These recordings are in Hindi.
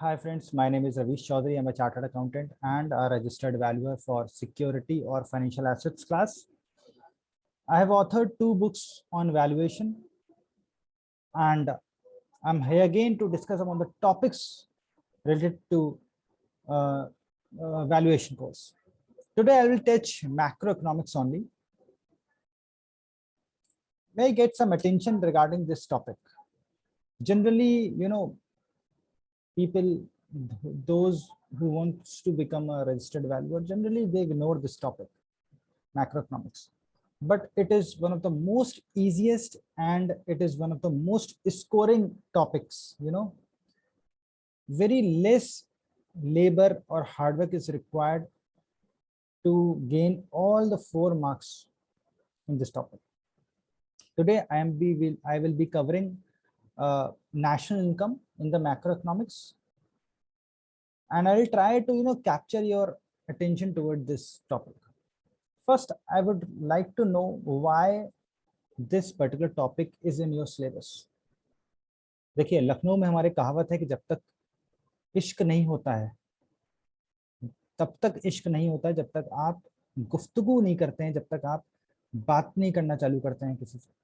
Hi friends, my name is Ravish Chaudhary. I'm a chartered accountant and a registered valuer for security or financial assets class. I have authored 2 books on valuation, and I'm here again to discuss about the topics related to uh, valuation course. Today I will touch macroeconomics only. May I get some attention regarding this topic? Generally, people, those who wants to become a registered valuer, generally they ignore this topic, macroeconomics, but it is one of the most easiest and it is one of the most scoring topics. Very less labor or hard work is required to gain all the 4 marks in this topic. Today I will be covering national income in the macroeconomics, and I will try to capture your attention toward this topic. First, I would like to know why this particular topic is in your syllabus. देखिए, लखनऊ में हमारे कहावत है कि जब तक इश्क नहीं होता है तब तक इश्क नहीं होता है, जब तक आप गुफ्तगू नहीं करते हैं, जब तक आप बात नहीं करना चालू करते हैं किसी से।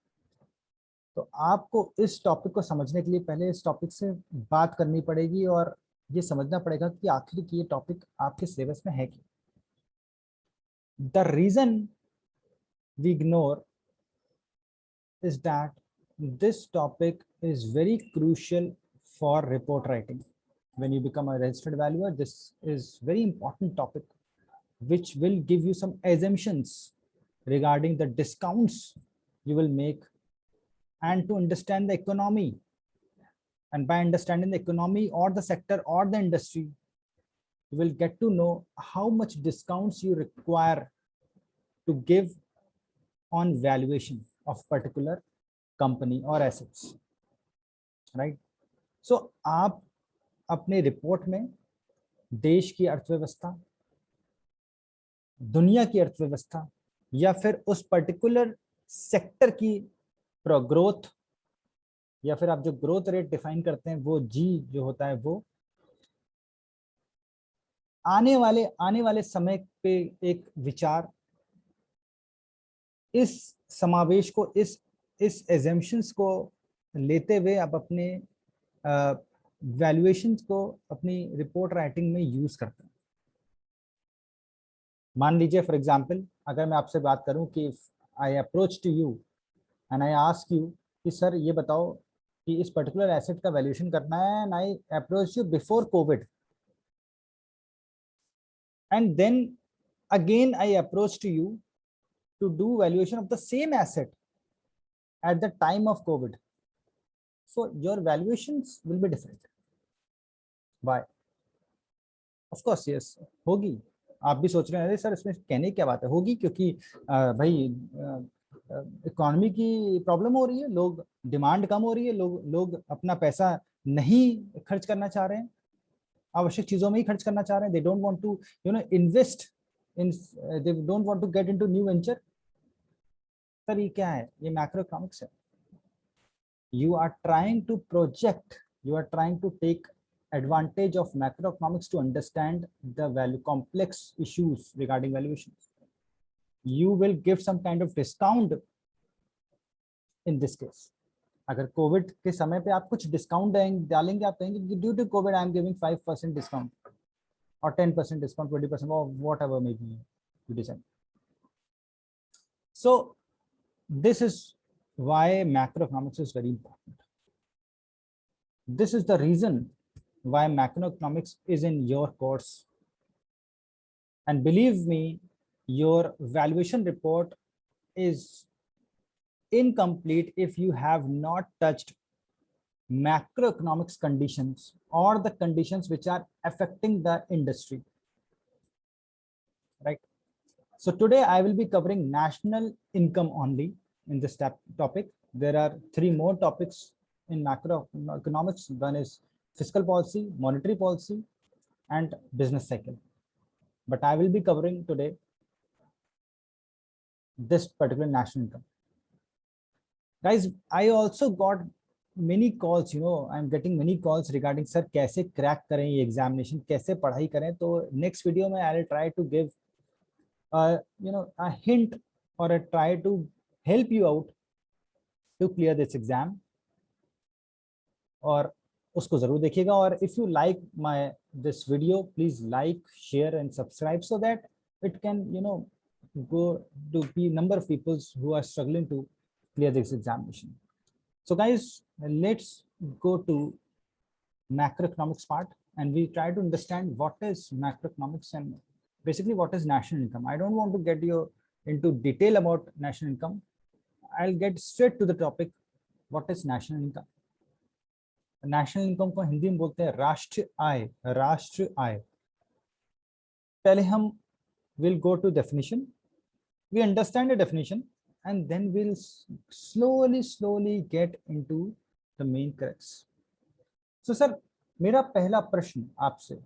तो आपको इस टॉपिक को समझने के लिए पहले इस टॉपिक से बात करनी पड़ेगी और ये समझना पड़ेगा कि आखिर ये टॉपिक आपके सिलेबस में है क्या। The reason we ignore is that this topic is very crucial for report writing. When you become a registered valuer, this is very important topic which will give you some assumptions regarding the discounts you will make, and to understand the economy, and by understanding the economy or the sector or the industry, you will get to know how much discounts you require to give on valuation of particular company or assets, right? So आप अपने रिपोर्ट में देश की अर्थव्यवस्था, दुनिया की अर्थव्यवस्था, या फिर उस पर्टिकुलर सेक्टर की ग्रोथ, या फिर आप जो ग्रोथ रेट डिफाइन करते हैं वो जी जो होता है, वो आने वाले समय पे एक विचार, इस समावेश को, इस एजम्पशंस को लेते हुए आप अपने वैल्यूएशंस को अपनी रिपोर्ट राइटिंग में यूज करते हैं। मान लीजिए फॉर एग्जांपल, अगर मैं आपसे बात करूं कि I approach to you and I ask you कि सर ये बताओ कि इस पर्टिकुलर एसेट का वैल्यूएशन करना है, and I approach you before covid, and then again I approach to you to do valuation of the same asset at the time of COVID. So your valuations will be different. Why? Of course, yes, होगी। आप भी सोच रहे हैं अरे सर इसमें कहने की क्या बात है, होगी क्योंकि भाई इकोनॉमी की प्रॉब्लम हो रही है, लोग डिमांड कम हो रही है, लोग अपना पैसा नहीं खर्च करना चाह रहे हैं, आवश्यक चीजों में ही खर्च करना चाह रहे हैं। They don't want to invest in, they don't want to get into new venture. Sir ये क्या है? ये मैक्रोइकोनॉमिक्स है। You are trying to project, you are trying to take advantage of macroeconomics to understand the value complex issues regarding valuations. You will give some kind of discount in this case. अगर कोविड के समय पे आप कुछ डिस्काउंट डालेंगे, आप कहेंगे कि due to covid I am giving 5% discount और 10% discount, 20% or whatever may be you decide. So this is why macroeconomics is very important. This is the reason why macroeconomics is in your course. And believe me, your valuation report is incomplete if you have not touched macroeconomics conditions or the conditions which are affecting the industry, right? So today I will be covering national income only in this topic. There are 3 more topics in macroeconomics. One is fiscal policy, monetary policy, and business cycle. But I will be covering today this particular national income. Guys, I also got many calls, I'm getting many calls regarding sir कैसे क्रैक करें ये एग्जामिनेशन, कैसे पढ़ाई करें. तो नेक्स्ट वीडियो में I will try to give a hint or a try to help you out to clear this exam. और उसको जरूर देखिएगा. और if you like my this video, please like, share and subscribe so that it can go to be number of people who are struggling to clear this examination. So guys, let's go to macroeconomics part and we try to understand what is macroeconomics and basically what is national income. I don't want to get you into detail about national income. I'll get straight to the topic. What is national income? National income को हिंदी में बोलते हैं राष्ट्र आय. राष्ट्र आय. पहले हम will go to definition, we understand the definition and then will slowly get into the main crux. So sir, मेरा पहला प्रश्न आपसे,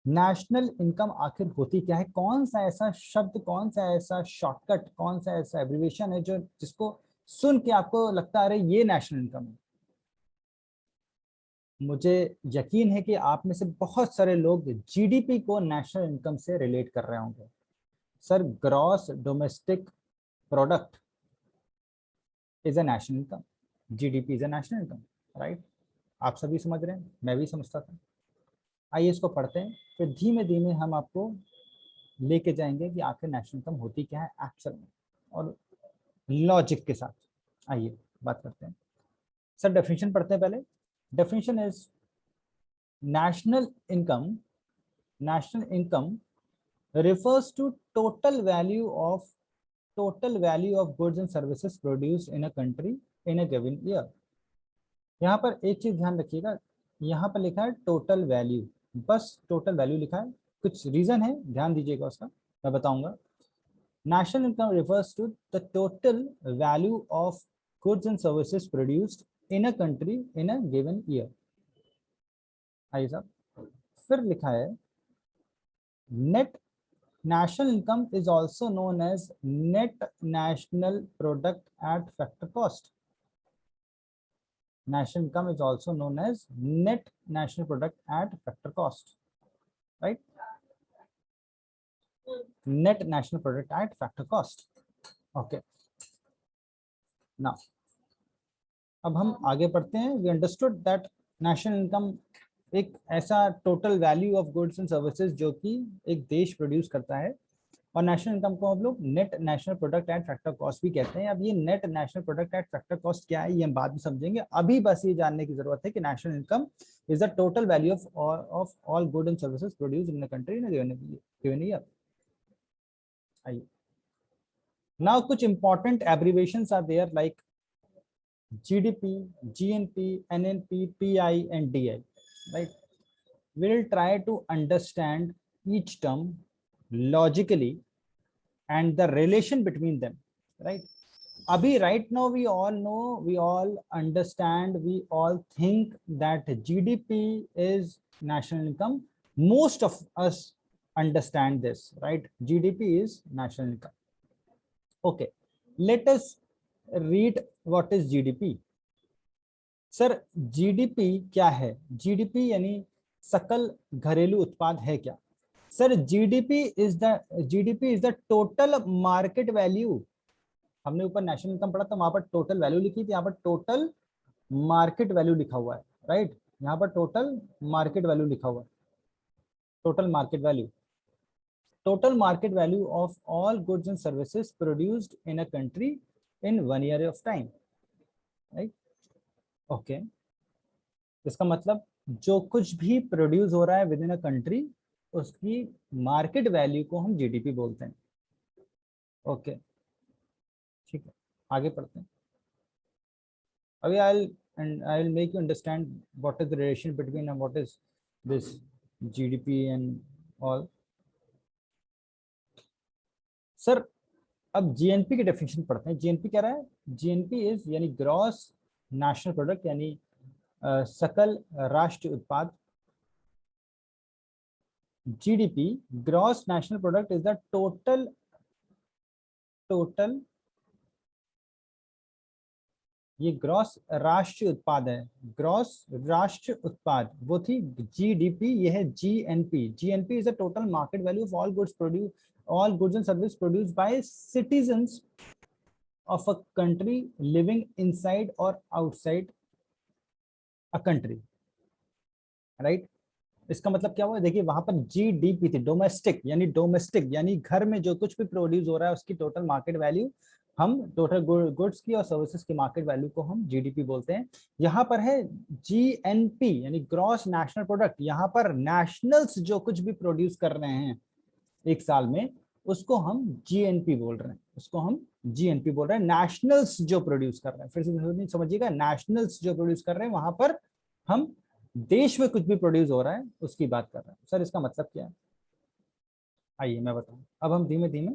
नेशनल इनकम आखिर होती क्या है? कौन सा ऐसा शब्द, कौन सा ऐसा शॉर्टकट, कौन सा ऐसा एब्रिविएशन है जो जिसको सुन के आपको लगता है अरे ये नेशनल इनकम है? मुझे यकीन है कि आप में से बहुत सारे लोग जीडीपी को नेशनल इनकम से रिलेट कर रहे होंगे. Sir, gross domestic product is a national income, GDP is a national income, right? आप सभी समझ रहे हैं, मैं भी समझता था. आइए इसको पढ़ते हैं, फिर धीमे धीमे हम आपको लेके जाएंगे कि आखिर नेशनल इनकम होती क्या है एक्चुअल में, और लॉजिक के साथ. आइए बात करते हैं. सर, डेफिनेशन पढ़ते हैं पहले. Definition is national income. National income refers to total value of goods and services produced in a country in a given year. यहाँ पर एक चीज ध्यान रखिएगा, यहाँ पर लिखा है टोटल वैल्यू, बस टोटल वैल्यू लिखा है. कुछ रीजन है, ध्यान दीजिएगा उसका, मैं बताऊंगा. National income refers to the total value of goods and services produced in a country in a given year. आइए साहब, फिर लिखा है net national income is also known as net national product at factor cost. National income is also known as net national product at factor cost, right? Net national product at factor cost. Okay. Now, अब हम आगे बढ़ते हैं. We understood that national income एक ऐसा total value of goods and services जो कि एक देश प्रोड्यूस करता है, और नेशनल इनकम को हम लोग net national product at factor cost भी कहते हैं. अब ये net national product at factor cost क्या है ये हम बाद में समझेंगे. अभी बस ये जानने की जरूरत है कि national income is the total value of all good and services produce in the country in a given year. आइए, नाउ कुछ important abbreviations are there like GDP, GNP, NNP, PI and DI, right? We'll try to understand each term logically and the relation between them, right? Abhi right now we all know, we all understand, we all think that GDP is national income. Most of us understand this, right? GDP is national income. Okay, let us read what is GDP. Sir, GDP क्या है? GDP यानी सकल घरेलू उत्पाद है क्या? Sir, GDP is the total market value. हमने ऊपर नेशनल इनकम पढ़ा था, वहां पर टोटल वैल्यू लिखी थी, यहाँ पर टोटल मार्केट वैल्यू लिखा हुआ है, राइट? यहाँ पर टोटल मार्केट वैल्यू लिखा हुआ है. Total market value, total market value of all goods and services produced in a country in 1 year of time, right? Okay, इसका मतलब जो कुछ भी प्रोड्यूस हो रहा है विद इन अ कंट्री, उसकी मार्केट वैल्यू को हम जीडीपी बोलते हैं. ओके, ठीक है, आगे पढ़ते हैं. अभी I will make you understand what is the relation between and what is this GDP and all. Sir, अब जीएनपी की डेफिनेशन पढ़ते हैं. जीएनपी क्या रहा है? जीएनपी इज यानी ग्रॉस नेशनल प्रोडक्ट, यानी सकल राष्ट्रीय उत्पाद. GDP, gross national product, is the total ये ग्रॉस राष्ट्रीय उत्पाद है, ग्रॉस राष्ट्रीय उत्पाद, वो थी जीडीपी, ये है GNP. GNP is the total market value of all goods and service produce by citizens of a country living inside और आउटसाइड अ कंट्री, राइट। इसका मतलब क्या हुआ, देखिए वहां पर जीडीपी थी, डोमेस्टिक यानी घर में जो कुछ भी प्रोड्यूस हो रहा है उसकी टोटल मार्केट वैल्यू, हम टोटल गुड्स की और सर्विसेज की मार्केट वैल्यू को हम जीडीपी बोलते हैं। यहाँ पर है जीएनपी यानी ग्रॉस नेशनल प्रोडक्ट, यहाँ पर नेशनल्स जो कुछ भी प्रोड्यूस कर रहे हैं एक साल में उसको हम जीएनपी बोल रहे हैं, उसको हम जीएनपी बोल रहे हैं। नेशनल्स जो प्रोड्यूस कर रहे हैं, फिर से समझिएगा, नेशनल्स जो प्रोड्यूस कर रहे हैं वहां पर हम देश में कुछ भी प्रोड्यूस हो रहा है उसकी बात कर रहे हैं। सर इसका मतलब क्या है, आइए मैं बताऊं। अब हम धीमे धीमे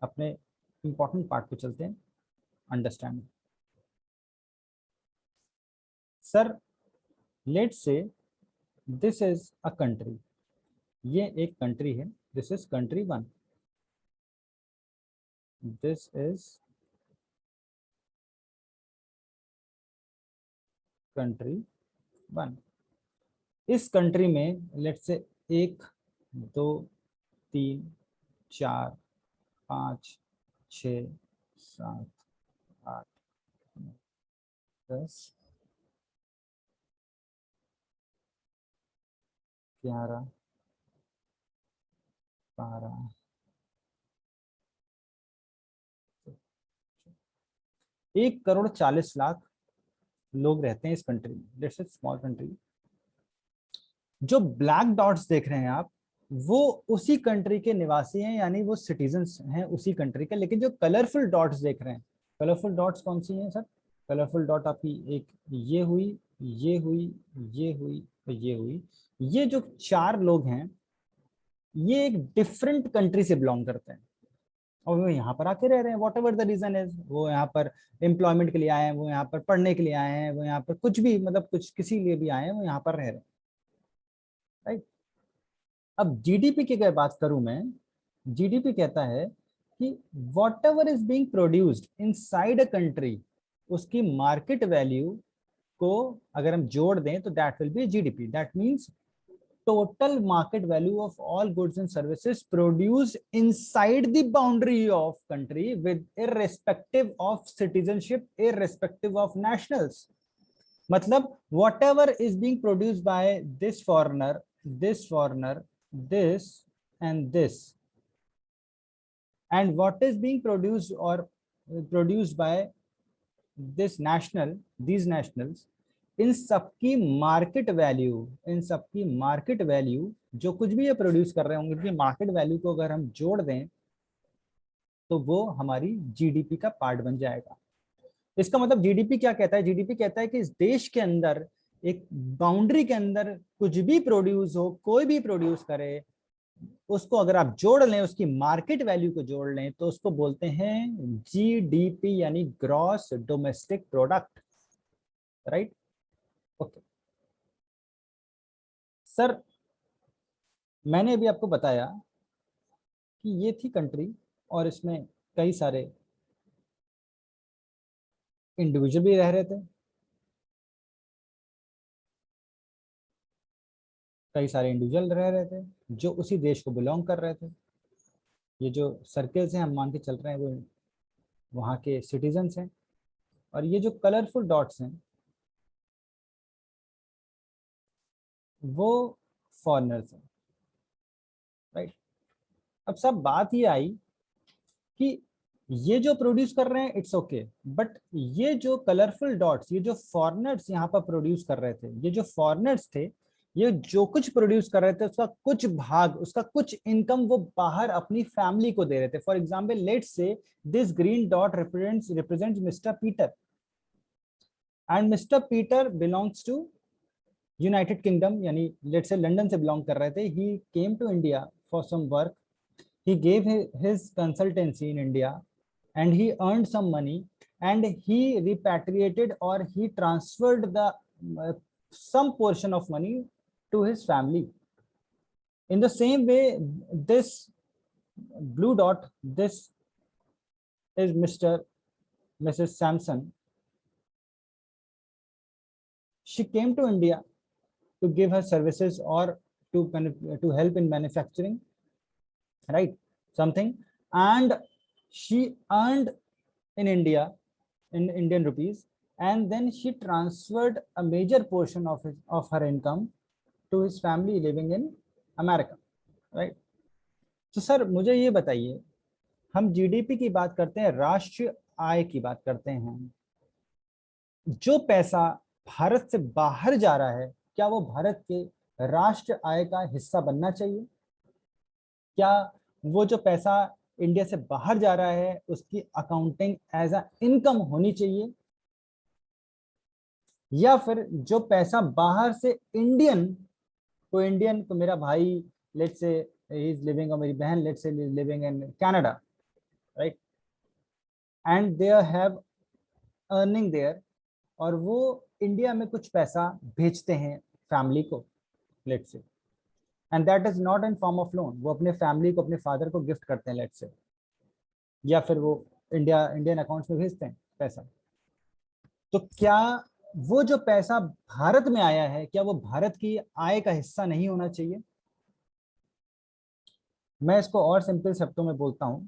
अपने इंपॉर्टेंट पार्ट पे चलते हैं, understand. Sir let's say this is a country, ये एक कंट्री है, this is country one, this is country one. इस कंट्री में लेट्स से 1 2 3 4 5 6 7 8 10 11 12 1,40,00,000 लोग रहते हैं इस कंट्री में, लेट्स से स्मॉल कंट्री। जो ब्लैक डॉट्स देख रहे हैं आप, वो उसी कंट्री के निवासी हैं, यानी वो सिटीजन्स हैं उसी कंट्री के। लेकिन जो कलरफुल डॉट्स देख रहे हैं, कलरफुल डॉट्स कौन सी हैं सर? कलरफुल डॉट आपकी एक ये हुई, ये हुई, ये हुई और ये हुई। ये जो 4 लोग हैं ये एक डिफरेंट कंट्री से बिलोंग करते हैं और वो यहाँ पर आके रह रहे हैं, whatever the reason is. वो यहाँ पर एम्प्लॉयमेंट के लिए आए हैं, वो यहाँ पर पढ़ने के लिए आए हैं, वो यहाँ पर कुछ भी मतलब कुछ किसी लिए भी आए हैं, वो यहाँ पर रह रहे हैं, राइट। अब जीडीपी की अगर बात करूं मैं, जीडीपी कहता है कि whatever is being produced inside a country, उसकी मार्केट वैल्यू को अगर हम जोड़ दें तो that will be GDP. That means total market value of all goods and services produced inside the boundary of country with irrespective of citizenship, irrespective of nationals. मतलब whatever is being produced by this foreigner, this foreigner, this and this, and what is being produced or produced by this national, these nationals, इन सबकी मार्केट वैल्यू, इन सबकी मार्केट वैल्यू जो कुछ भी ये प्रोड्यूस कर रहे होंगे उनकी मार्केट वैल्यू को अगर हम जोड़ दें तो वो हमारी जीडीपी का पार्ट बन जाएगा। इसका मतलब जीडीपी क्या कहता है? जीडीपी कहता है कि इस देश के अंदर एक बाउंड्री के अंदर कुछ भी प्रोड्यूस हो, कोई भी प्रोड्यूस करे, उसको अगर आप जोड़ लें, उसकी मार्केट वैल्यू को जोड़ लें तो उसको बोलते हैं जीडीपी यानी gross domestic product, right. Okay sir, मैंने अभी आपको बताया कि ये थी कंट्री और इसमें कई सारे इंडिविजुअल भी रह रहे थे, कई सारे इंडिविजुअल रह रहे थे जो उसी देश को बिलोंग कर रहे थे। ये जो सर्कल्स हैं हम मान के चल रहे हैं वो वहाँ के सिटीजन्स हैं, और ये जो कलरफुल डॉट्स हैं वो फॉरेनर्स हैं, राइट। अब सब बात ये आई कि ये जो प्रोड्यूस कर रहे हैं इट्स ओके, बट ये जो कलरफुल डॉट्स, ये जो फॉरेनर्स यहाँ पर प्रोड्यूस कर रहे थे, ये जो फॉरेनर्स थे, ये जो कुछ प्रोड्यूस कर रहे थे उसका कुछ भाग, उसका कुछ इनकम वो बाहर अपनी फैमिली को दे रहे थे। For example let's say this green dot represents mister Peter, and mister Peter belongs to United Kingdom, यानी लेट्स से लंदन से बिलोंग कर रहे थे। He came to India for some work, he gave his consultancy in India and he earned some money and he repatriated or he transferred the some portion of money to his family. In the same way, this blue dot, this is Mr. Mrs. Sampson, she came to India to give her services or to help in manufacturing, right? Something, and she earned in India in Indian rupees, and then she transferred a major portion of her income to his family living in America, right? तो सर मुझे ये बताइए, हम जीडीपी की बात करते हैं, राष्ट्रीय आय की बात करते हैं, जो पैसा भारत से बाहर जा रहा है क्या वो भारत के राष्ट्र आय का हिस्सा बनना चाहिए? क्या वो जो पैसा इंडिया से बाहर जा रहा है उसकी अकाउंटिंग एज अ इनकम होनी चाहिए, या फिर जो पैसा बाहर से इंडियन को मेरा भाई let's say he is living, और मेरी बहन let's say living in Canada, right, and they have earning there, और वो इंडिया में कुछ पैसा भेजते हैं फैमिली को let's say, and that is not in form of loan, वो अपने फैमिली को, अपने फादर को गिफ्ट करते हैं लेट्स से, या फिर वो इंडियन अकाउंट्स में भेजते हैं पैसा, तो क्या वो जो पैसा भारत में आया है क्या वो भारत की आय का हिस्सा नहीं होना चाहिए? मैं इसको और सिंपल शब्दों में बोलता हूं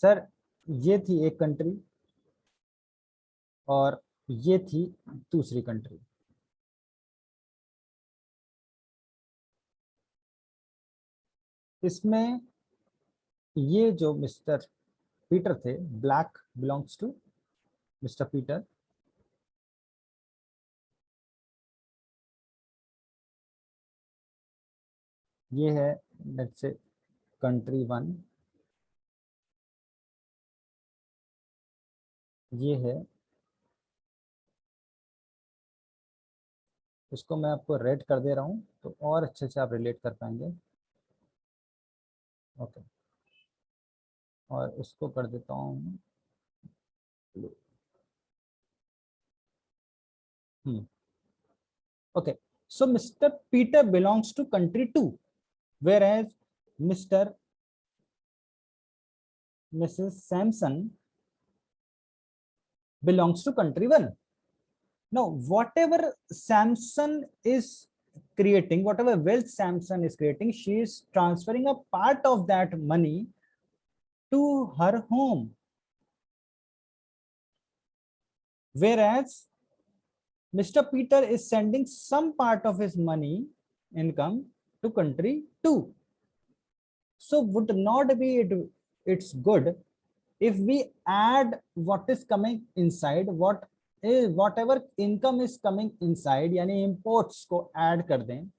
सर, ये थी एक कंट्री और ये थी दूसरी कंट्री, इसमें ये जो मिस्टर पीटर थे, black belongs to mister Peter, ये है लेट्स से कंट्री 1, ये है, इसको मैं आपको रेड कर दे रहा हूं तो और अच्छे से आप रिलेट कर पाएंगे, ओके, और इसको कर देता हूँ blue। Okay, so Mr. Peter belongs to country 2, whereas Mr. Mrs. Sampson belongs to country 1. Now, whatever Samson is creating, whatever wealth Samson is creating, she is transferring a part of that money to her home. Whereas Mr. Peter is sending some part of his money income to country 2. So would not be it's good if we add what is coming inside, whatever income is coming inside, यानी imports को add कर दें,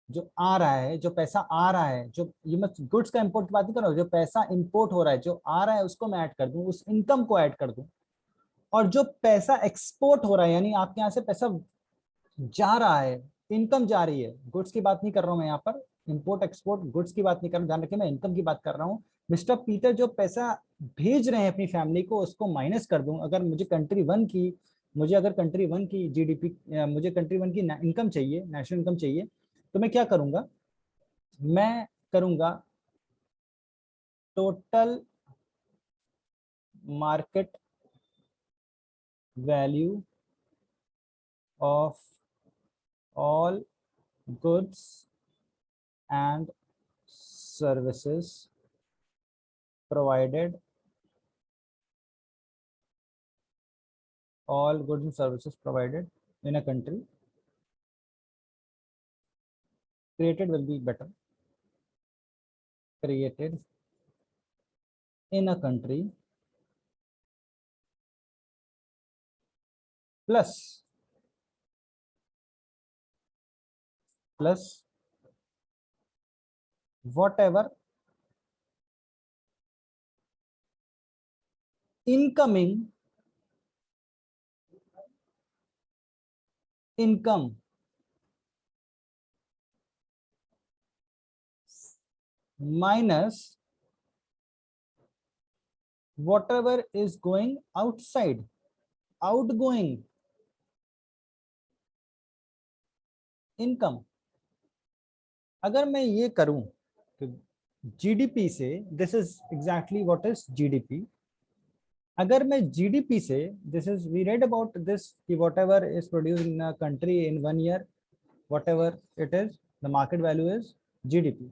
जो आ रहा है, जो पैसा आ रहा है, जो ये मैं गुड्स का इंपोर्ट की बात नहीं कर रहा हूँ, जो पैसा इंपोर्ट हो रहा है, जो आ रहा है उसको मैं ऐड कर दूं, उस इनकम को ऐड कर दूं, और जो पैसा एक्सपोर्ट हो रहा है यानी आपके यहाँ से पैसा जा रहा है, इनकम जा रही है, गुड्स की बात नहीं कर रहा हूँ मैं यहाँ पर, इंपोर्ट एक्सपोर्ट गुड्स की बात नहीं कर रहा हूँ, ध्यान रखिए मैं इनकम की बात कर रहा हूँ। मिस्टर पीटर जो पैसा भेज रहे हैं अपनी फैमिली को उसको माइनस कर दूं, अगर मुझे कंट्री वन की जीडीपी, मुझे कंट्री 1 की इनकम चाहिए, नेशनल इनकम चाहिए, तो मैं क्या करूंगा, मैं करूंगा total market value of all goods and services provided, all goods and services provided in a country created will be better, created in a country plus whatever incoming income minus whatever is going outside, outgoing income। अगर मैं ये करूं तो जीडीपी से, this is exactly what is GDP, अगर मैं जीडीपी से, this is we read about this कि whatever is produce in a country in 1 year, whatever it is, the market value is GDP.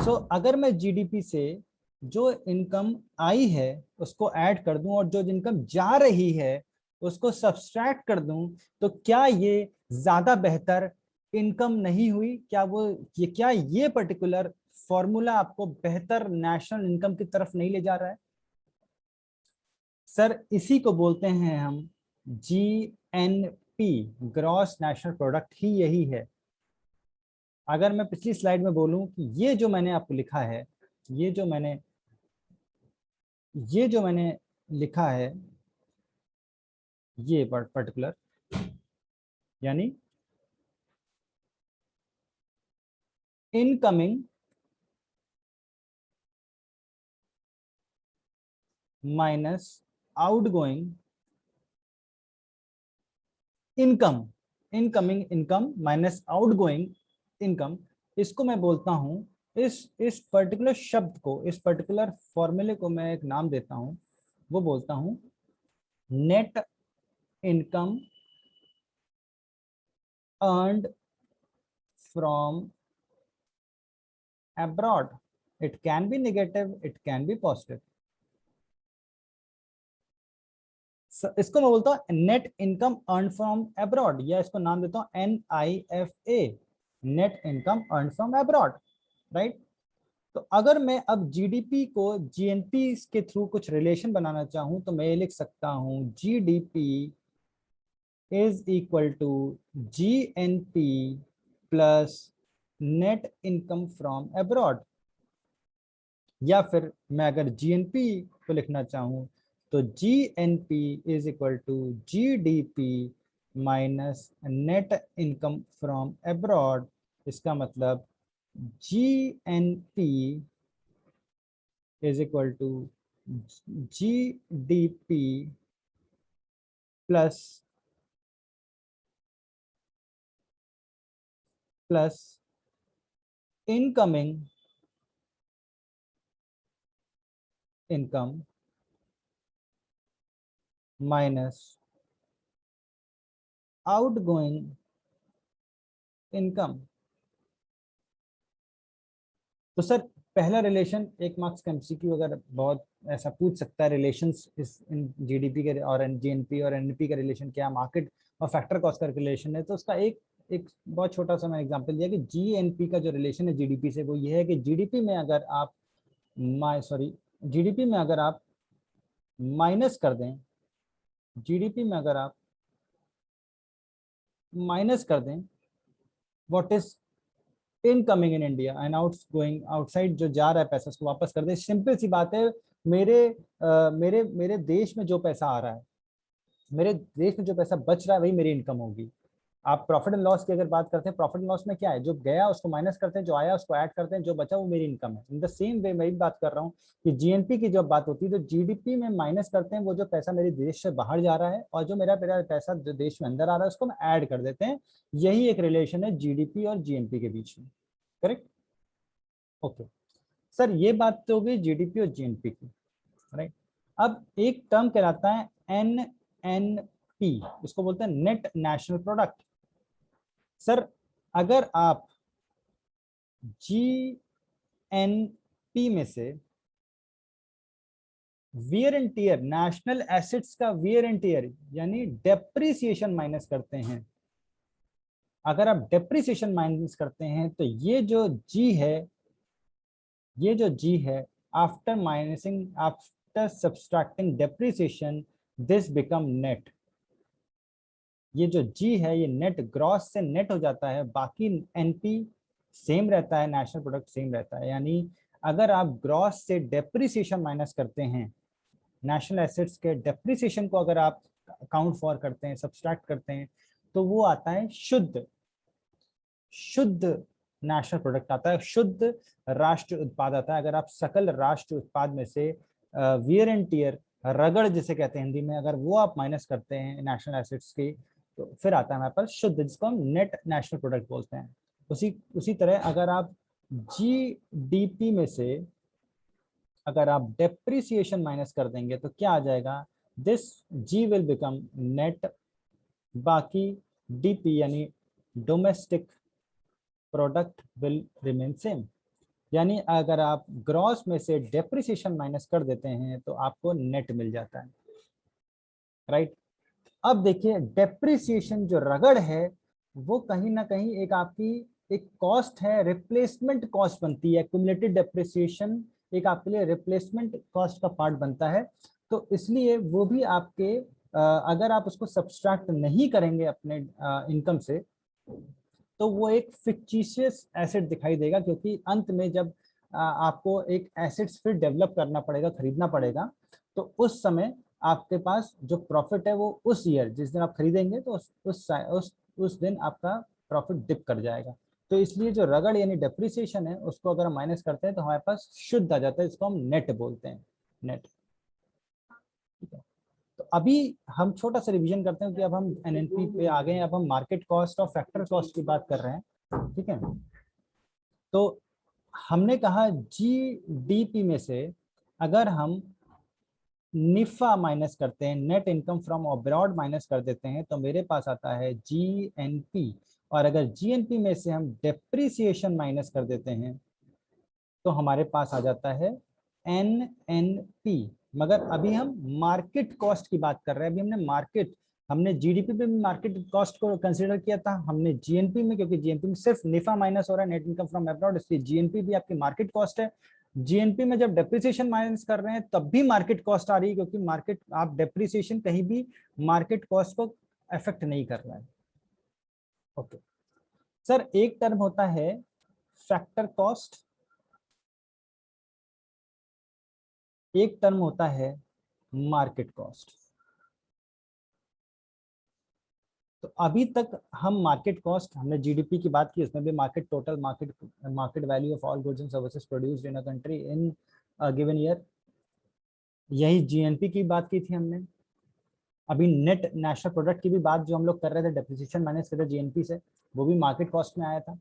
So अगर मैं जीडीपी से जो इनकम आई है उसको ऐड कर दूं और जो इनकम जा रही है उसको सब्सट्रैक्ट कर दूं, तो क्या ये ज्यादा बेहतर इनकम नहीं हुई? क्या वो क्या ये पर्टिकुलर फॉर्मूला आपको बेहतर नेशनल इनकम की तरफ नहीं ले जा रहा है? सर इसी को बोलते हैं हम जीएनपी, ग्रॉस नेशनल प्रोडक्ट ही यही है। अगर मैं पिछली स्लाइड में बोलूं कि ये जो मैंने आपको लिखा है, ये जो मैंने लिखा है, ये पर्टिकुलर यानी incoming minus outgoing income, incoming income minus outgoing income, इसको मैं बोलता हूं, इस पर्टिकुलर शब्द को, इस पर्टिकुलर फॉर्मूले को मैं एक नाम देता हूं, वो बोलता हूं net income earned from abroad. It can be negative, it can be positive. इसको मैं बोलता हूँ net income earn from abroad, या इसको नाम देता हूँ NIFA, net income earn from abroad, right. तो अगर मैं अब जीडीपी को जीएनपी के थ्रू कुछ रिलेशन बनाना चाहूं तो मैं ये लिख सकता हूं GDP is equal to GNP plus net income from abroad. या फिर मैं अगर जीएनपी को लिखना चाहूं तो GNP is equal to GDP minus net income from abroad. इसका मतलब GNP is equal to GDP plus incoming income minus outgoing income. तो सर पहला रिलेशन एक मार्क्स का एमसीक्यू अगर बहुत ऐसा पूछ सकता है, रिलेशंस इस इन जीडीपी के और जीएनपी और एनपी का रिलेशन क्या, मार्केट और फैक्टर कॉस्ट का रिलेशन है, तो उसका एक एक बहुत छोटा सा मैं एग्जांपल दिया कि जीएनपी का जो रिलेशन है जीडीपी से वो ये है कि जीडीपी में अगर आप जीडीपी में अगर आप माइनस कर दें, जीडीपी में अगर आप माइनस कर दें what is incoming in India and out going, outside जो जा रहा है पैसा उसको वापस कर दे। सिंपल सी बात है, मेरे देश में जो पैसा आ रहा है, मेरे देश में जो पैसा बच रहा है वही मेरी इनकम होगी। आप प्रॉफिट एंड लॉस की अगर बात करते हैं, प्रॉफिट एंड लॉस में क्या है, जो गया उसको माइनस करते हैं, जो आया उसको ऐड करते हैं, जो बचा वो मेरी इनकम है। इन द सेम वे मैं भी बात कर रहा हूँ कि जीएनपी की जब बात होती है तो जीडीपी में माइनस करते हैं वो जो पैसा मेरे देश से बाहर जा रहा है, और जो मेरा मेरा पैसा जो देश में अंदर आ रहा है उसको हम ऐड कर देते हैं। यही एक रिलेशन है जीडीपी और जीएनपी के बीच में, करेक्ट? ओके सर, ये बात तो हो गई जीडीपी और जीएनपी की, राइट। अब एक टर्म कहलाता है एनएनपी, इसको बोलते हैं नेट नेशनल प्रोडक्ट। सर अगर आप जीएनपी में से wear and tear, national assets का वियर एंड टियर यानी डेप्रिसिएशन माइनस करते हैं, अगर आप डेप्रिसिएशन माइनस करते हैं तो ये जो जी है, ये जो जी है, after minusing, after subtracting depreciation, this become net. ये जो जी है ये नेट, ग्रॉस से नेट हो जाता है, बाकी एनपी सेम रहता है, नेशनल प्रोडक्ट सेम रहता है। यानी अगर आप ग्रॉस से डेप्रिसिएशन माइनस करते हैं, नेशनल एसेट्स के डेप्रिसिएशन को अगर आप अकाउंट फॉर करते हैं, सब्सट्रैक्ट करते हैं, तो वो आता है शुद्ध शुद्ध नेशनल प्रोडक्ट आता है, शुद्ध राष्ट्र उत्पाद आता है। अगर आप सकल राष्ट्र उत्पाद में से वियर एंड टियर, रगड़ जिसे कहते हैं हिंदी में, अगर वो आप माइनस करते हैं नेशनल एसेट्स की, तो फिर आता है हमारे पास शुद्ध, जिसको हम नेट नेशनल प्रोडक्ट बोलते हैं। उसी तरह अगर आप जीडीपी में से अगर आप डेप्रिसिएशन माइनस कर देंगे तो क्या आ जाएगा, this G will become net, बाकी डीपी यानी domestic product will remain same. यानी अगर आप ग्रॉस में से डेप्रिसिएशन माइनस कर देते हैं तो आपको नेट मिल जाता है, राइट। अब देखिए डेप्रिसिएशन जो रगड़ है वो कहीं ना कहीं एक आपकी एक कॉस्ट है, रिप्लेसमेंट कॉस्ट बनती है। क्युमुलेटिव डेप्रिसिएशन एक आपके लिए रिप्लेसमेंट कॉस्ट का पार्ट बनता है, तो इसलिए वो भी आपके अगर आप उसको सब्सट्रैक्ट नहीं करेंगे अपने इनकम से तो वो एक फिक्टिशियस एसेट दिखाई देगा, क्योंकि अंत में जब आपको एक एसेट्स फिर डेवलप करना पड़ेगा, खरीदना पड़ेगा, तो उस समय आपके पास जो प्रॉफिट है वो उस ईयर जिस दिन आप खरीदेंगे तो उस दिन आपका प्रॉफिट डिप कर जाएगा। तो इसलिए जो रगड़ यानी डेप्रिसिएशन है उसको अगर हम माइनस करते हैं तो हमारे पास शुद्ध आ जाता है, इसको हम नेट बोलते हैं, नेट। ठीक है, तो अभी हम छोटा सा रिवीजन करते हैं कि अब हम एनएनपी पे आ गए हैं, अब हम मार्केट कॉस्ट और फैक्टर कॉस्ट की बात कर रहे हैं। ठीक है, तो हमने कहा जीडीपी में से अगर हम निफा माइनस करते हैं, net income from abroad minus कर देते हैं, तो मेरे पास आता है जीएनपी। और अगर जीएनपी में से हम डेप्रिसिएशन माइनस कर देते हैं तो हमारे पास आ जाता है एनएनपी। मगर अभी हम मार्केट कॉस्ट की बात कर रहे हैं, अभी हमने जीडीपी पे भी मार्केट कॉस्ट को कंसीडर किया था, हमने जीएनपी में, क्योंकि जीएनपी में सिर्फ निफा माइनस हो रहा है, नेट इनकम फ्रॉम अब्रॉड, इसलिए जीएनपी भी आपकी मार्केट कॉस्ट है। जीएनपी में जब डेप्रिसिएशन माइनस कर रहे हैं तब भी मार्केट कॉस्ट आ रही है, क्योंकि मार्केट आप डेप्रिसिएशन कहीं भी मार्केट कॉस्ट को अफेक्ट नहीं कर रहा है। ओके सर, एक टर्म होता है फैक्टर कॉस्ट, एक टर्म होता है मार्केट कॉस्ट। तो अभी तक हम मार्केट कॉस्ट, हमने जीडीपी की बात की, उसमें भी market total market value of all goods and services produced in a country in given year, यही जीएनपी की बात की थी हमने। अभी नेट नेशनल प्रोडक्ट की भी बात जो हम लोग कर रहे थे, डेप्रिसिएशन माइनस कर जीएनपी से, वो भी मार्केट कॉस्ट में आया था।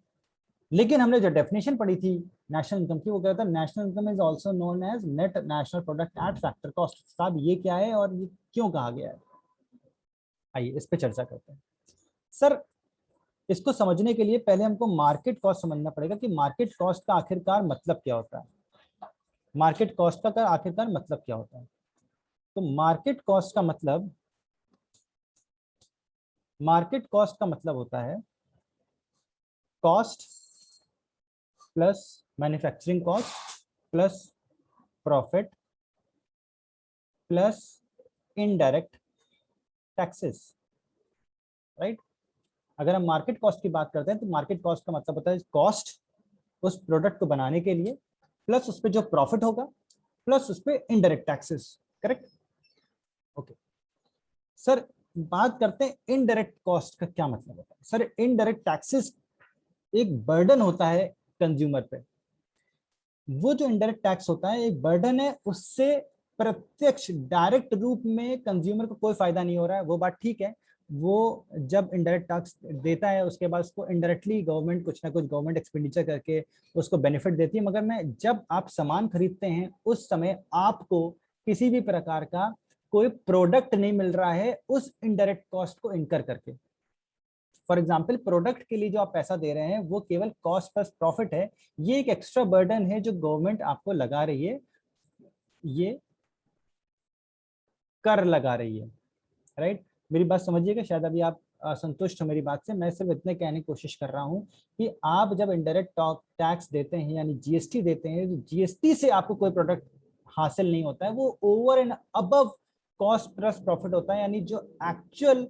लेकिन हमने जो डेफिनेशन पढ़ी थी नेशनल इनकम की, वो कहता है national income is also known as net national product at factor cost. साहब ये क्या है और ये क्यों कहा गया है, आइए इस पे चर्चा करते हैं। सर, इसको समझने के लिए पहले हमको मार्केट कॉस्ट समझना पड़ेगा कि मार्केट कॉस्ट का आखिरकार मतलब क्या होता है। मार्केट कॉस्ट का आखिरकार मतलब क्या होता है? तो मार्केट कॉस्ट का मतलब होता है cost plus manufacturing cost plus profit plus indirect taxes, right. अगर हम मार्केट कॉस्ट की बात करते हैं तो मार्केट कॉस्ट का मतलब होता है कॉस्ट उस प्रोडक्ट को बनाने के लिए, प्लस उस पर जो प्रॉफिट होगा, प्लस उस पर indirect taxes, correct. Okay sir, बात करते हैं इनडायरेक्ट कॉस्ट का क्या मतलब होता है। सर, इनडायरेक्ट टैक्सेस एक बर्डन होता है कंज्यूमर पे। वो जो इनडायरेक्ट टैक्स होता है एक बर्डन है, उससे प्रत्यक्ष डायरेक्ट रूप में कंज्यूमर को कोई फायदा नहीं हो रहा है, वो बात ठीक है। वो जब इनडायरेक्ट टैक्स देता है उसके बाद उसको इनडायरेक्टली गवर्नमेंट कुछ ना कुछ गवर्नमेंट एक्सपेंडिचर करके उसको बेनिफिट देती है, मगर मैं जब आप सामान खरीदते हैं उस समय आपको किसी भी प्रकार का कोई प्रोडक्ट नहीं मिल रहा है उस इनडायरेक्ट कॉस्ट को इनकर करके। फॉर एग्जाम्पल, प्रोडक्ट के लिए जो आप पैसा दे रहे हैं वो केवल कॉस्ट प्लस प्रॉफिट है, ये एक एक्स्ट्रा बर्डन है जो गवर्नमेंट आपको लगा रही है, ये कर लगा रही है, राइट। मेरी बात समझिएगा, शायद अभी आप असंतुष्ट हो मेरी बात से, मैं सिर्फ इतने कहने की कोशिश कर रहा हूं कि आप जब इनडायरेक्ट टैक्स देते हैं यानी जीएसटी देते हैं, तो जीएसटी से आपको कोई प्रोडक्ट हासिल नहीं होता है, वो over and above cost plus profit होता है। यानी जो एक्चुअल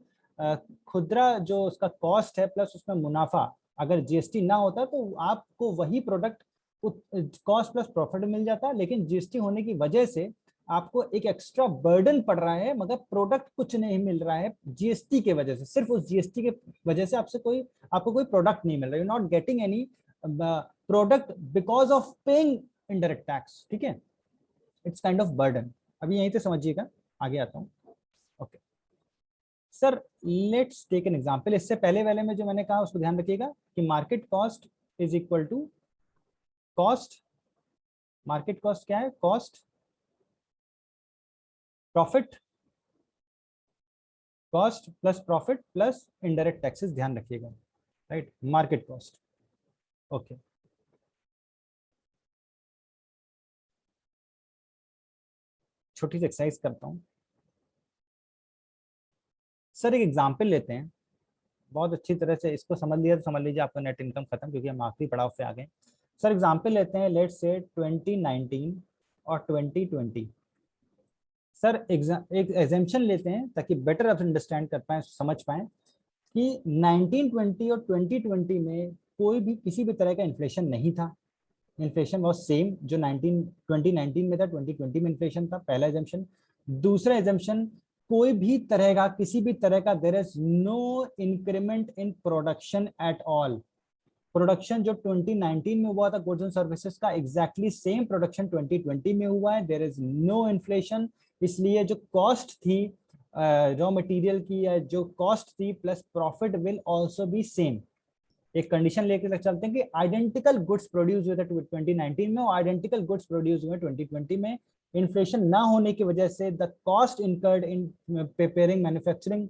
खुदरा जो उसका कॉस्ट है प्लस उसमें मुनाफा, अगर जीएसटी ना होता तो आपको वही प्रोडक्ट कॉस्ट प्लस प्रॉफिट मिल जाता, लेकिन जीएसटी होने की वजह से आपको एक एक्स्ट्रा बर्डन पड़ रहा है, मगर प्रोडक्ट कुछ नहीं मिल रहा है जीएसटी के वजह से। सिर्फ उस जीएसटी के वजह से आपको कोई प्रोडक्ट नहीं मिल रहा है, you not getting any product because of paying indirect tax. ठीक है, इट्स काइंड ऑफ बर्डन। अभी यहीं से समझिएगा, आगे आता हूँ। Okay sir, let's take an example. इससे पहले वाले में जो मैंने कहा उसको ध्यान रखिएगा कि market cost is equal to cost, market cost क्या है, cost profit cost plus profit plus indirect taxes, ध्यान रखिएगा, राइट, मार्केट कॉस्ट। ओके, छोटी सी एक्सरसाइज करता हूँ सर। एक एग्जांपल लेते हैं, बहुत अच्छी तरह से इसको समझ लिया तो समझ लीजिए आपका नेट इनकम खत्म, क्योंकि हम आखिरी पड़ाव पे आ गए। सर एग्जांपल लेते हैं, लेट्स से 2019 और 2020। सर एक एग्जाम्पशन लेते हैं ताकि बेटर आप अंडरस्टैंड कर पाए, समझ पाए कि 1920 और 2020 में कोई भी किसी भी तरह का इन्फ्लेशन नहीं था। इन्फ्लेशन वॉज सेम, जो 2019 में था 2020 में इन्फ्लेशन था, पहला एजम्पशन। दूसरा एजम्पशन, कोई भी तरह का किसी भी तरह का there is no increment in production at all. Production जो 2019 में हुआ था गुड्स एंड सर्विसेज का, एग्जैक्टली सेम प्रोडक्शन 2020 में हुआ है। देयर इज नो इन्फ्लेशन, इसलिए जो कॉस्ट थी रॉ मटेरियल की, या जो कॉस्ट थी plus profit will also be same. एक कंडीशन लेके चलते हैं कि आइडेंटिकल गुड्स प्रोड्यूस हुए थे 2019 में और आइडेंटिकल गुड्स प्रोड्यूस हुए 2020 में। इन्फ्लेशन ना होने की वजह से the cost incurred in preparing manufacturing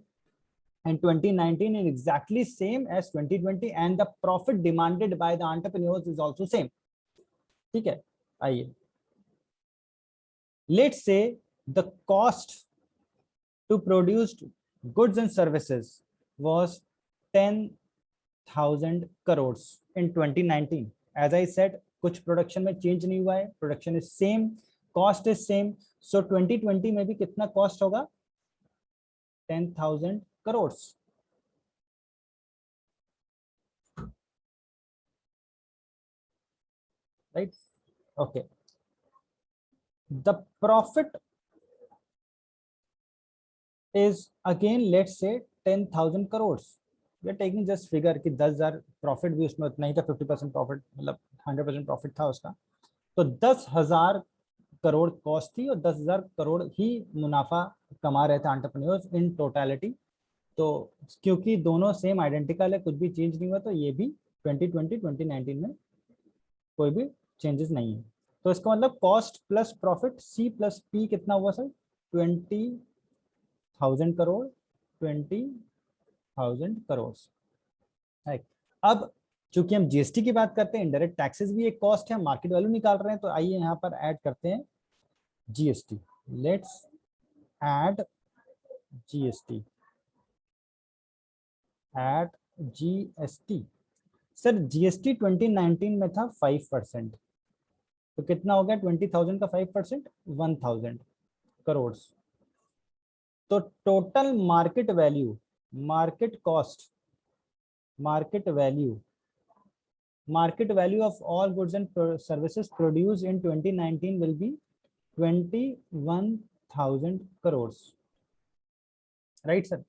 in 2019 is exactly same as 2020 and the profit demanded by the entrepreneurs is also same। ठीक है, आइए, let's say the cost to produce goods and services was 10,000 crores in 2019। as I said, कुछ प्रोडक्शन में चेंज नहीं हुआ है, production is same, cost is same. So 2020 में भी कितना कॉस्ट होगा? 10,000 crores। right, okay, the profit is again let's say 10,000 crores। we are taking just figure कि 10,000 प्रॉफिट भी उसमें उतना ही था, 50% प्रॉफिट, मतलब 100% प्रॉफिट था उसका। तो 10,000 करोड़ कॉस्ट थी और 10,000 करोड़ ही मुनाफा कमा रहे थे एंटरप्रेन्योर्स इन टोटलिटी। तो क्योंकि दोनों सेम आइडेंटिकल है, कुछ भी चेंज नहीं हुआ, तो ये भी 2020 2019 में कोई भी चेंजेस नहीं है। तो इसका मतलब cost plus profit C plus P कितना हुआ सर? 20,000 करोड़, 20,000 करोड़। राइट, अब चूंकि हम जीएसटी की बात करते हैं, इनडायरेक्ट टैक्सेस भी एक कॉस्ट है, मार्केट वैल्यू निकाल रहे हैं, तो आइए यहाँ पर ऐड करते हैं GST. Let's add GST, add GST. Sir GST 2019 में था 5%, तो कितना हो गया 20,000 का 5%? 1,000 करोड़। तो total market value, market cost, market value of all goods and services produce in 2019 will be 21,000 crore. Right sir,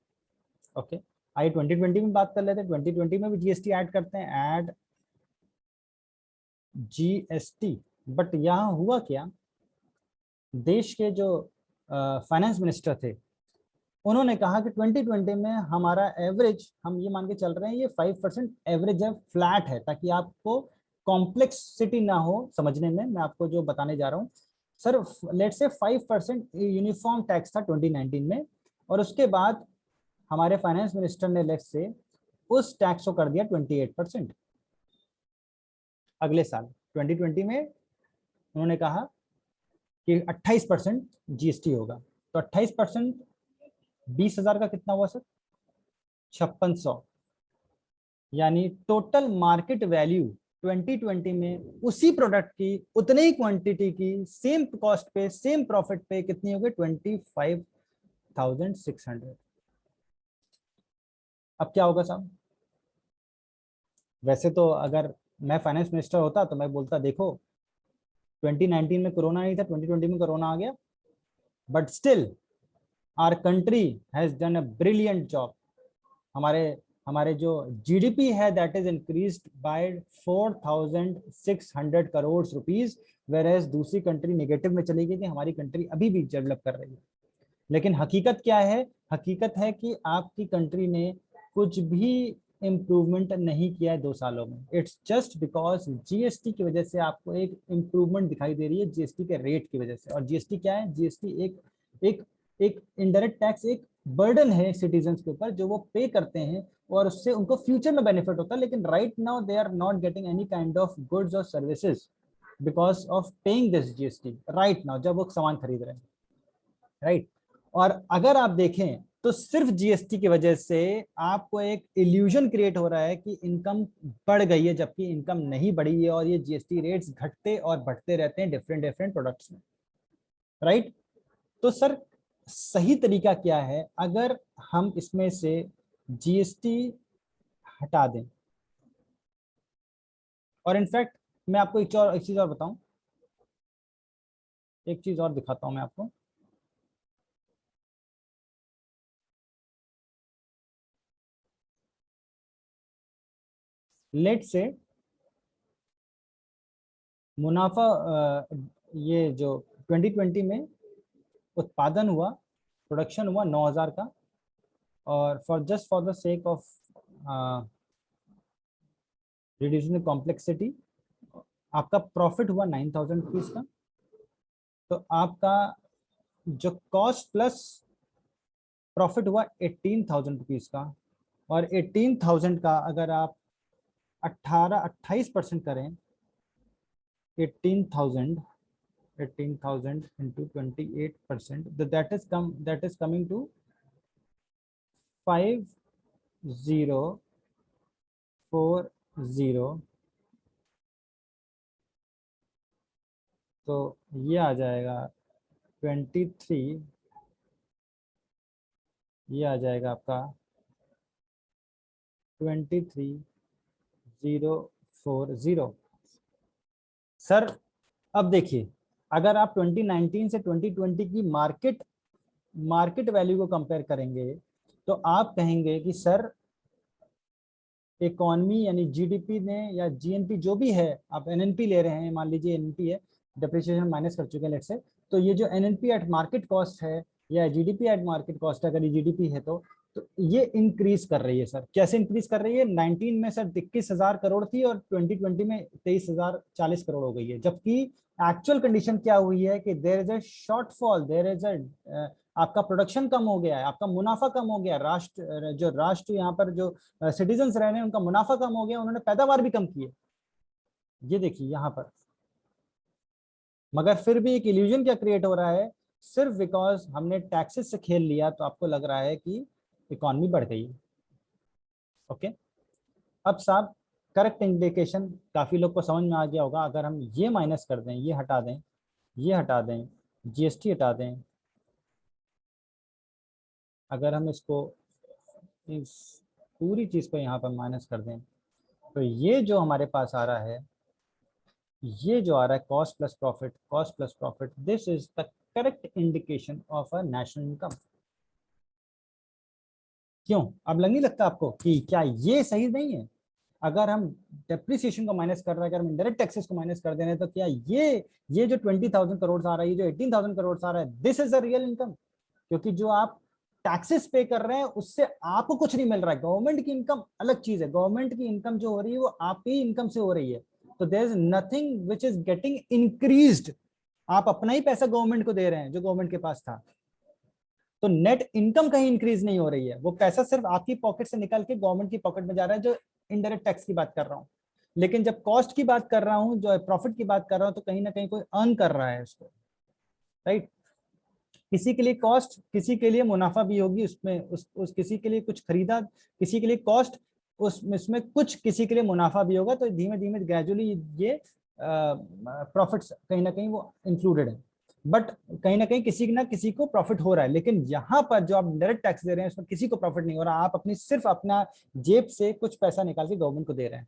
okay. आइए 2020 में बात कर लेते हैं, 2020 में भी जीएसटी ऐड करते हैं, ऐड जीएसटी। बट यहाँ हुआ क्या, देश के जो फाइनेंस मिनिस्टर थे, उन्होंने कहा कि 2020 में हमारा एवरेज, हम ये मान के चल रहे हैं ये 5% एवरेज है, फ्लैट है, ताकि आपको कॉम्प्लेक्सिटी ना हो समझने में। मैं आपको जो बताने जा रहा हूँ sir, let's say 5% uniform tax था 2019 में, और उसके बाद हमारे फाइनेंस मिनिस्टर ने लेट्स से उस टैक्स को कर दिया 28%। अगले साल 2020 में उन्होंने कहा कि 28% जीएसटी होगा। तो 28% 20,000 का कितना हुआ सर? 5600। यानी टोटल मार्केट वैल्यू 2020 में उसी प्रोडक्ट की उतनी ही क्वांटिटी की सेम कॉस्ट पे सेम प्रॉफिट पे कितनी हो गई? 25,600। अब क्या होगा साहब? वैसे तो अगर मैं फाइनेंस मिनिस्टर होता तो मैं बोलता देखो 2019 में कोरोना नहीं था, 2020 में कोरोना आ गया, but still our country has done a brilliant job. हमारे हमारे जो जीडीपी है that is increased by 4,600 crore rupees, whereas दूसरी कंट्री नेगेटिव में चली गई थी, हमारी कंट्री अभी भी डेवलप कर रही है। लेकिन हकीकत क्या है? हकीकत है कि आपकी कंट्री ने कुछ भी इम्प्रूवमेंट नहीं किया है 2 सालों में। इट्स जस्ट बिकॉज जीएसटी की वजह से आपको एक इम्प्रूवमेंट दिखाई दे रही है, जीएसटी के रेट की वजह से। और जीएसटी क्या है? जीएसटी एक एक एक इनडायरेक्ट टैक्स एक बर्डन है सिटीजन्स के ऊपर जो वो पे करते हैं और उससे उनको फ्यूचर में बेनिफिट होता है, लेकिन right now they are not getting any kind of goods और services because of paying this GST right now, जब वो सामान खरीद रहे हैं, राइट। और अगर आप देखें तो सिर्फ जीएसटी की वजह से आपको एक इल्यूजन क्रिएट हो रहा है कि इनकम बढ़ गई है, जबकि इनकम नहीं बढ़ी है, और ये जीएसटी रेट्स घटते और बढ़ते रहते हैं डिफरेंट डिफरेंट प्रोडक्ट्स में, राइट। तो सर सही तरीका क्या है अगर हम इसमें से जीएसटी हटा दें? और इनफैक्ट मैं आपको एक चीज और बताऊं, एक चीज और दिखाता हूं मैं आपको। लेट से मुनाफा, ये जो 2020 में उत्पादन हुआ, प्रोडक्शन हुआ 9,000 का, और for the sake of reducing complexity आपका प्रॉफिट हुआ 9,000 रुपीज का। तो आपका जो कॉस्ट प्लस प्रॉफिट हुआ 18,000 रुपीज का, और 18,000 का अगर आप 28% करें, 18,000 into 28%, that is coming to 5040। तो ये आ जाएगा 23, ये आ जाएगा आपका 23,040। सर अब देखिए, अगर आप 2019 से 2020 की मार्केट वैल्यू को कंपेयर करेंगे तो आप कहेंगे कि सर इकोनॉमी यानी जीडीपी ने या जीएनपी जो भी है, आप एनएनपी ले रहे हैं, मान लीजिए एनएनपी है, डेप्रिसिएशन माइनस कर चुके हैं लेट से, तो ये जो एनएनपी एट मार्केट कॉस्ट है या जीडीपी एट मार्केट कॉस्ट है, अगर ये जीडीपी है तो ये इंक्रीज कर रही है। सर कैसे इंक्रीज कर रही है? 19 में सर 21,000 करोड़ थी और 2020 में 23,040 करोड़ हो गई है, जबकि एक्चुअल कंडीशन क्या हुई है कि there is a shortfall, there is a आपका प्रोडक्शन कम हो गया है, आपका मुनाफा कम हो गया, राष्ट्र यहाँ पर जो सिटीजन्स रह रहे हैं उनका मुनाफा कम हो गया, उन्होंने पैदावार भी कम की है, ये देखिए यहाँ पर। मगर फिर भी एक इल्यूजन क्या क्रिएट हो रहा है, सिर्फ बिकॉज हमने टैक्सेस से खेल लिया तो आपको लग रहा है कि इकॉनमी बढ़ गई है। ओके, अब साहब करेक्ट इंडिकेशन काफी लोग को समझ में आ गया होगा। अगर हम ये माइनस कर दें, ये हटा दें, ये हटा दें, जीएसटी हटा दें, अगर हम इसको इस पूरी चीज को यहाँ पर माइनस कर दें, तो ये जो हमारे पास आ रहा है, ये जो आ रहा है cost plus profit, cost plus profit, this is the correct indication of a national income. क्यों? अब लग नहीं लगता आपको कि क्या ये सही नहीं है? अगर हम डेप्रिसिएशन को माइनस कर रहे हैं, अगर हम डायरेक्ट टैक्सेस को माइनस कर दे रहे हैं, तो क्या ये जो 20,000 करोड़ आ रहा है, ये जो 18,000 करोड़ आ रहा है, this is the real income? क्योंकि जो आप टैक्सेस पे कर रहे हैं उससे आपको कुछ नहीं मिल रहा है। गवर्नमेंट की इनकम अलग चीज है, गवर्नमेंट की इनकम जो हो रही है वो आपकी इनकम से हो रही है, तो there is nothing which is getting increased. आप अपना ही पैसा गवर्नमेंट को दे रहे हैं जो गवर्नमेंट के पास था, तो नेट इनकम कहीं इंक्रीज नहीं हो रही है, वो पैसा सिर्फ आपकी पॉकेट से निकल के गवर्नमेंट की पॉकेट में जा रहा है, जो इनडायरेक्ट टैक्स की बात कर रहा हूँ। लेकिन जब कॉस्ट की बात कर रहा हूँ, जो प्रॉफिट की बात कर रहा हूँ, तो कहीं ना कहीं कोई अर्न कर रहा है उसको, राइट। किसी के लिए कॉस्ट, किसी के लिए मुनाफा भी होगी उसमें, उस किसी के लिए कुछ खरीदा, किसी के लिए कॉस्ट, उसमें कुछ किसी के लिए मुनाफा भी होगा, तो धीमे धीमे ग्रेजुअली ये प्रॉफिट्स कहीं ना कहीं वो इंक्लूडेड है, बट कहीं ना किसी को प्रॉफिट हो रहा है। लेकिन यहाँ पर जो आप डायरेक्ट टैक्स दे रहे हैं उसमें किसी को प्रॉफिट नहीं हो रहा, आप अपनी सिर्फ अपना जेब से कुछ पैसा निकाल के गवर्नमेंट को दे रहे हैं,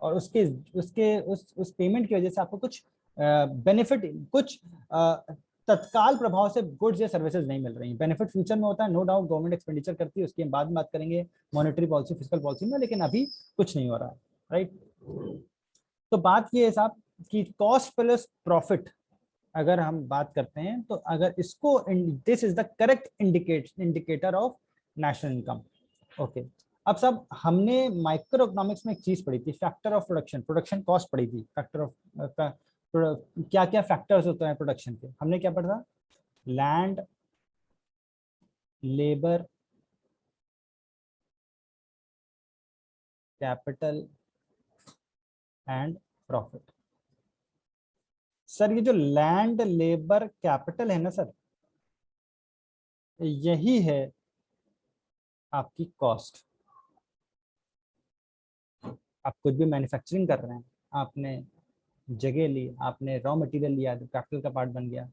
और उसके उसके उस पेमेंट की वजह से आपको कुछ बेनिफिट, कुछ तत्काल प्रभाव से गुड्स या सर्विसेज नहीं मिल रही। बेनिफिट फ्यूचर में होता है, नो डाउट, गवर्नमेंट एक्सपेंडिचर करती है, उसकी हम बाद में बात करेंगे मॉनेटरी पॉलिसी, फिस्कल पॉलिसी में, लेकिन अभी कुछ नहीं हो रहा है, राइट। तो बात ये है साहब कि कॉस्ट प्लस प्रॉफिट अगर हम बात करते हैं, तो अगर इसको, this is the correct indicator of national income. Okay, अब साहब हमने माइक्रो इकोनॉमिक्स में एक चीज पढ़ी थी, factor of production, production cost पढ़ी थी, फैक्टर ऑफ क्या क्या फैक्टर्स होते हैं प्रोडक्शन के, हमने क्या पढ़ा था? Land, labour capital and profit. Sir ये जो लैंड लेबर कैपिटल है ना सर, यही है आपकी कॉस्ट। आप कुछ भी मैन्युफैक्चरिंग कर रहे हैं, आपने जगह ली, आपने रॉ मटेरियल लिया तो कैपिटल का पार्ट बन गया,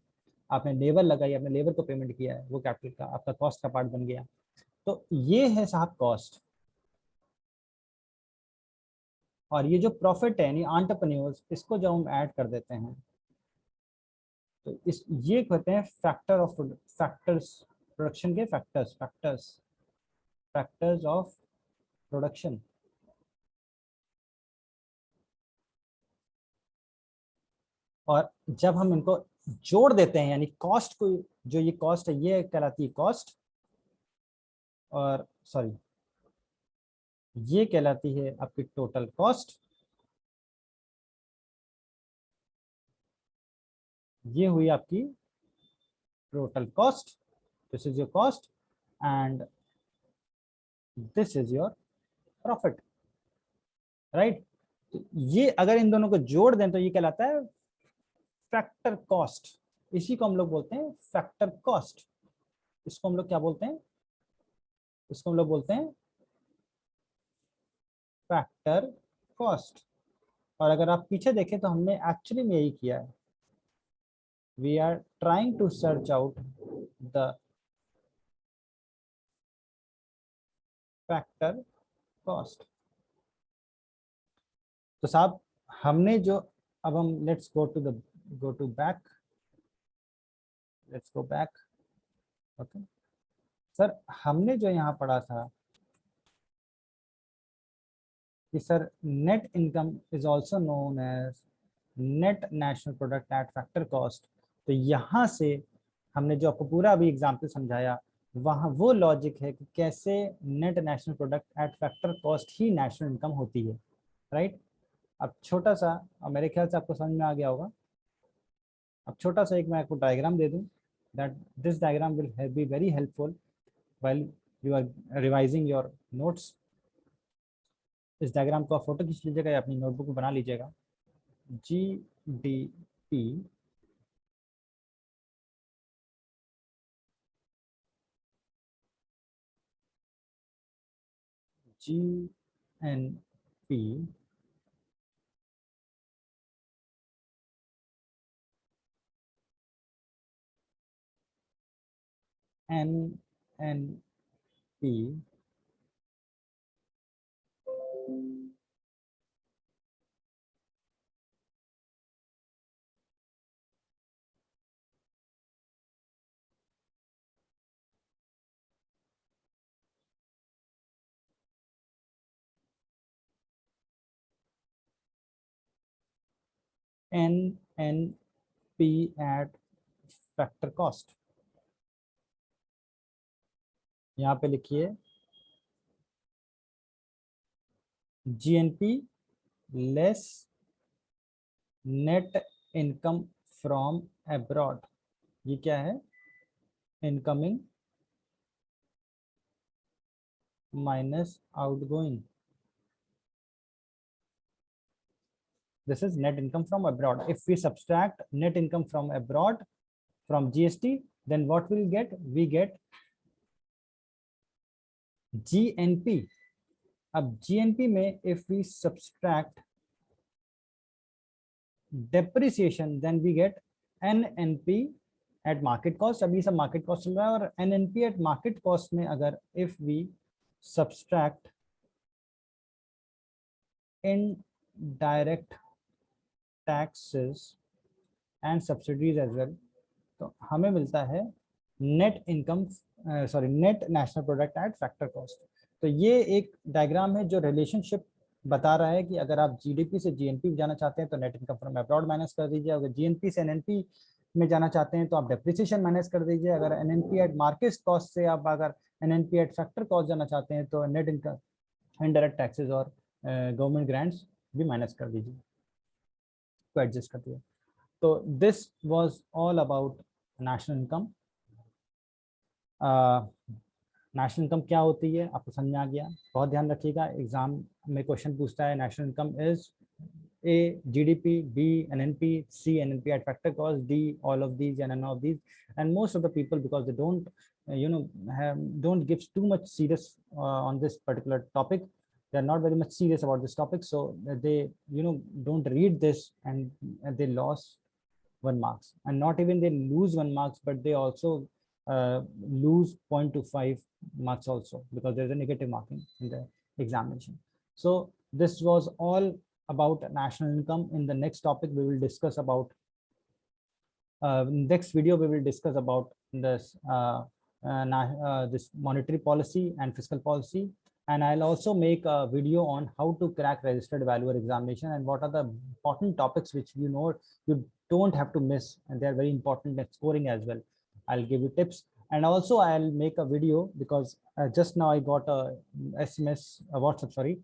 आपने लेबर लगाई, आपने लेबर को पेमेंट किया है, वो कैपिटल का आपका कॉस्ट का पार्ट बन गया। तो ये है साहब कॉस्ट। और ये जो प्रॉफिट है यानी एंटरप्रेन्योर्स, इसको जब हम ऐड कर देते हैं तो इस ये कहते हैं फैक्टर ऑफ फैक्टर्स, प्रोडक्शन के फैक्टर्स, फैक्टर्स ऑफ प्रोडक्शन। और जब हम इनको जोड़ देते हैं यानी कॉस्ट को, जो ये कॉस्ट है ये कहलाती है कॉस्ट, और सॉरी ये कहलाती है आपकी टोटल कॉस्ट। ये हुई आपकी total cost, this is your cost and this is your profit, right. ये अगर इन दोनों को जोड़ दें तो ये कहलाता है फैक्टर कॉस्ट। इसी को हम लोग बोलते हैं फैक्टर कॉस्ट। इसको हम लोग क्या बोलते हैं, इसको हम लोग बोलते हैं फैक्टर कॉस्ट। और अगर आप पीछे देखें तो हमने एक्चुअली में यही किया है, we are trying to search out the factor cost. तो साहब हमने जो, अब हम let's go to the go to back, let's go back. Okay sir, हमने जो यहाँ पढ़ा था कि sir net income is also known as net national product at factor cost. तो यहाँ से हमने जो आपको पूरा अभी एग्जाम्पल समझाया, वहाँ वो लॉजिक है कि कैसे net national product at factor cost he national income होती है, राइट। अब छोटा सा, अब मेरे ख्याल से आपको समझ में आ गया होगा। अब छोटा सा एक मैं आपको डायग्राम दे दूं, that this diagram will be very helpful while you are revising your notes. इस डायग्राम को आप फोटो खींच लीजिएगा या अपनी नोटबुक में बना लीजिएगा। GDP GNP NNP NNP at factor cost. यहाँ पे लिखिए GNP less net income from abroad. ये क्या है, incoming minus outgoing. This is net income from abroad. If we subtract net income from abroad from GST, then what will get? We get GNP. अब GNP में if we subtract depreciation, then we get NNP at market cost. अभी सब market cost चल रहा है, और NNP at market cost में अगर if we subtract indirect taxes and subsidies as well, तो हमें मिलता है net income, sorry net national product at factor cost. तो ये एक डायग्राम है जो रिलेशनशिप बता रहा है कि अगर आप जीडीपी से जीएनपी जाना चाहते हैं तो net income from abroad minus कर दीजिए, अगर जीएनपी से एनएनपी में जाना चाहते हैं तो आप डेप्रिसिएशन माइनस कर दीजिए, अगर एनएनपी एट मार्केट कॉस्ट से आप अगर एनएनपी एट फैक्टर कॉस्ट जाना चाहते हैं तो नेट इनकम इनडायरेक्ट टैक्सेस और गवर्नमेंट ग्रांट्स भी माइनस कर दीजिए, तो एडजस्ट कर दिया। तो this was all about national income. National income क्या होती है आपको समझ में आ गया। बहुत ध्यान रखिएगा, एग्जाम में क्वेश्चन पूछता है national income is A GDP, B NNP, C NNP at factor cost, D all of these and none of these. And most of the people, because they don't don't give too much serious on this particular topic, they're not very much serious about this topic, so they don't read this, and they lost 1 marks, and not even they lose 1 marks, but they also lose 0.25 marks also, because there's a negative marking in the examination. So this was all about national income. In the next topic we will discuss about next video we will discuss about this this monetary policy and fiscal policy, and I'll also make a video on how to crack registered valuer examination and what are the important topics which you don't have to miss, and they are very important at scoring as well. I'll give you tips, and also I'll make a video because just now I got a SMS, a WhatsApp, sorry,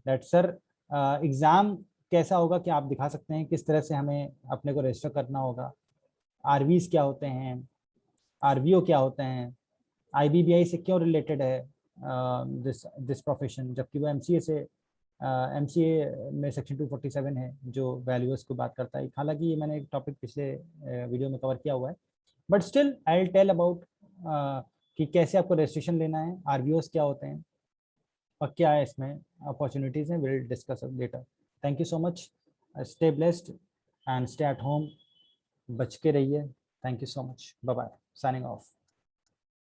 that sir exam कैसा होगा, क्या आप दिखा सकते हैं किस तरह से हमें अपने को रजिस्टर करना होगा, आरवीज क्या होते हैं, आरवीओ क्या होते हैं, आईबीबीआई से क्यों रिलेटेड है दिस प्रोफेशन, जबकि वो एमसीए से एमसीए में सेक्शन 247 है जो वैल्यूअर्स को बात करता है। हालांकि ये मैंने एक टॉपिक पिछले वीडियो में कवर किया हुआ है, but still I will tell about कि कैसे आपको रजिस्ट्रेशन लेना है, आरवीओस क्या होते हैं और क्या है इसमें अपॉर्चुनिटीज हैं, will discuss later. Thank you so much, stay blessed and stay at home, बच के रहिए। Thank you so much, bye bye, signing of.